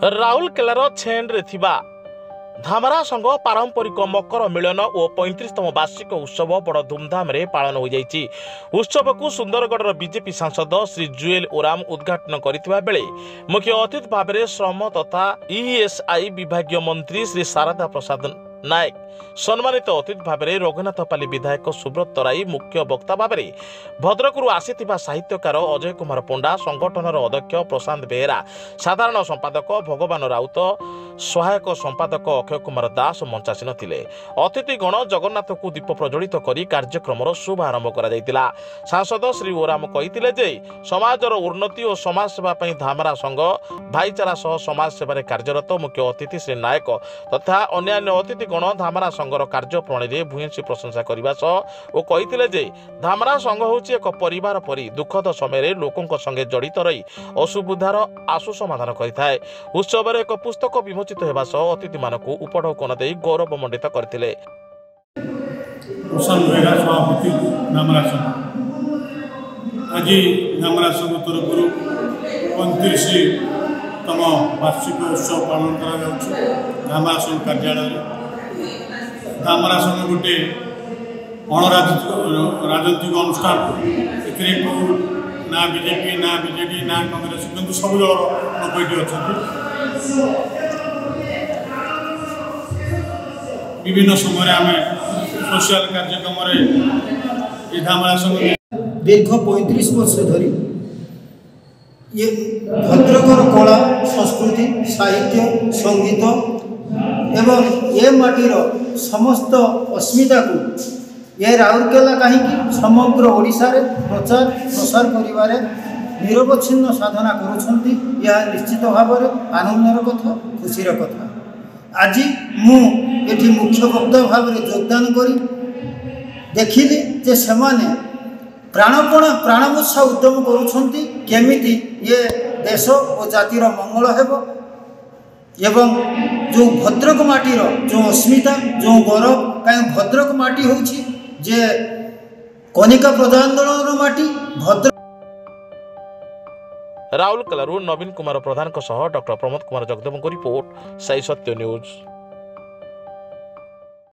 ରାଉରକେଲାର ଛେଣ୍ଡରେ ଥିବା ଧାମରା ସଂଘ ପାରମ୍ପରିକ ମକର ମିଳନ ଓ 35ତମ ବାର୍ଷିକ ଉତ୍ସବ ବଡ଼ ଧୁମଧାମରେ ପାଳନ ହୋଇଯାଇଛି। ଉତ୍ସବକୁ ସୁନ୍ଦରଗଡ଼ର ବିଜେପି ସାଂସଦ ଶ୍ରୀ ଜୁଏଲ ଓରାମ ଉଦ୍ଘାଟନ କରିଥିବା ବେଳେ ମୁଖ୍ୟ ଅତିଥି ଭାବରେ ଶ୍ରମ ତଥା ଇଏସ୍ଆଇ ବିଭାଗୀୟ ମନ୍ତ୍ରୀ ଶ୍ରୀ ଶାରଦା ପ୍ରସାଦ ନାୟକ, ସମ୍ମାନିତ ଅତିଥି ଭାବରେ ରଘୁନାଥପାଲି ବିଧାୟକ ସୁବ୍ରତ ରାଇ, ମୁଖ୍ୟ ବକ୍ତା ଭାବରେ ଭଦ୍ରକରୁ ଆସିଥିବା ସାହିତ୍ୟକାର ଅଜୟ କୁମାର ପଣ୍ଡା, ସଂଗଠନର ଅଧ୍ୟକ୍ଷ ପ୍ରଶାନ୍ତ ବେହେରା, ସାଧାରଣ ସମ୍ପାଦକ ଭଗବାନ ରାଉତ, ସହାୟକ ସମ୍ପାଦକ ଅକ୍ଷୟ କୁମାର ଦାସ ମଞ୍ଚାସୀନ ଥିଲେ। ଅତିଥିଗଣ ଜଗନ୍ନାଥଙ୍କୁ ଦୀପ ପ୍ରଜ୍ୱଳିତ କରି କାର୍ଯ୍ୟକ୍ରମର ଶୁଭାରମ୍ଭ କରାଯାଇଥିଲା। ସାଂସଦ ଶ୍ରୀ ଓରାମ କହିଥିଲେ ଯେ ସମାଜର ଉନ୍ନତି ଓ ସମାଜ ସେବା ପାଇଁ ଧାମରା ସଂଘ ଭାଇଚାରା ସହ ସମାଜ ସେବାରେ କାର୍ଯ୍ୟରତ। ମୁଖ୍ୟ ଅତିଥି ଶ୍ରୀ ନାୟକ ତଥା ଅନ୍ୟାନ୍ୟ ଅତିଥିଗଣ ଧାମରା ସଂଘର କାର୍ଯ୍ୟପ୍ରଣାଳୀରେ ଭୂୟସୀ ପ୍ରଶଂସା କରିବା ସହ ଓ କହିଥିଲେ ଯେ ଧାମରା ସଂଘ ହେଉଛି ଏକ ପରିବାର ପରି ଦୁଃଖଦ ସମୟରେ ଲୋକଙ୍କ ସଙ୍ଗେ ଜଡ଼ିତ ରହି ଅସୁବିଧାର ଆଶୁ ସମାଧାନ କରିଥାଏ। ଉତ୍ସବରେ ଏକ ପୁସ୍ତକ ବିମୋଚିତ ହେବା ସହ ଅତିଥିମାନଙ୍କୁ ଉପଢୌକନ ଦେଇ ଗୌରବମଣ୍ଡିତ କରିଥିଲେ। ଆଜି ଧାମରା ସଂଘ ତରଫରୁ 35ତମ ବାର୍ଷିକ ଉତ୍ସବ ପାଳନ କରାଯାଉଛି ଧାମରା ସଂଘ କାର୍ଯ୍ୟାଳୟରେ। ଧାମରା ସଂଘ ଗୋଟିଏ ଅଣରାଜନୈତିକ ଅନୁଷ୍ଠାନ। ଏଥିରେ ନା ବିଜେପି, ନା ବିଜେଡି, ନା କଂଗ୍ରେସ, କିନ୍ତୁ ସବୁ ଦଳର ଲୋକ ଏଠି ଅଛନ୍ତି। বিভিন্ন সময়ে আমি সোশ্যাল কার্যক্রমে এই ধামরা সংঘ দীর্ঘ 35 বর্ষ ধরি ভদ্রকর কলা, সংস্কৃতি, সাহিত্য, সঙ্গীত এবং এ মাটির সমস্ত অস্মিতাকে এ রাউরকেলা কাহিকি সমগ্র ওড়িশারে প্রচার প্রসার করিবারে নিরবচ্ছিন্ন সাধনা করুଛନ୍ତି। ଏହା ନିଶ୍ଚିତ ଭାବରେ ଆନନ୍ଦର କଥା, ଖୁସିର କଥା। ଆଜି ମୁଁ ଏଠି ମୁଖ୍ୟ ବକ୍ତା ଭାବରେ ଯୋଗଦାନ କରି ଦେଖିଲି ଯେ ସେମାନେ ପ୍ରାଣମୂର୍ଚ୍ଛା ଉଦ୍ୟମ କରୁଛନ୍ତି କେମିତି ଏ ଦେଶ ଓ ଜାତିର ମଙ୍ଗଳ ହେବ ଏବଂ ଯେଉଁ ଭଦ୍ରକ ମାଟିର ଯେଉଁ ଅସ୍ମିତା, ଯେଉଁ ଗୌରବ, କାହିଁକି ଭଦ୍ରକ ମାଟି ହେଉଛି ଯେ କନିକା ପ୍ରଜାନ୍ଦୋଳନର ମାଟି। ରାଉରକେଲାରୁ ନବୀନ କୁମାର ପ୍ରଧାନଙ୍କ ସହ ଡକ୍ଟର ପ୍ରମୋଦ କୁମାର ଜଗଦେବଙ୍କ ରିପୋର୍ଟ, ସାଇ ସତ୍ୟ ନ୍ୟୁଜ୍।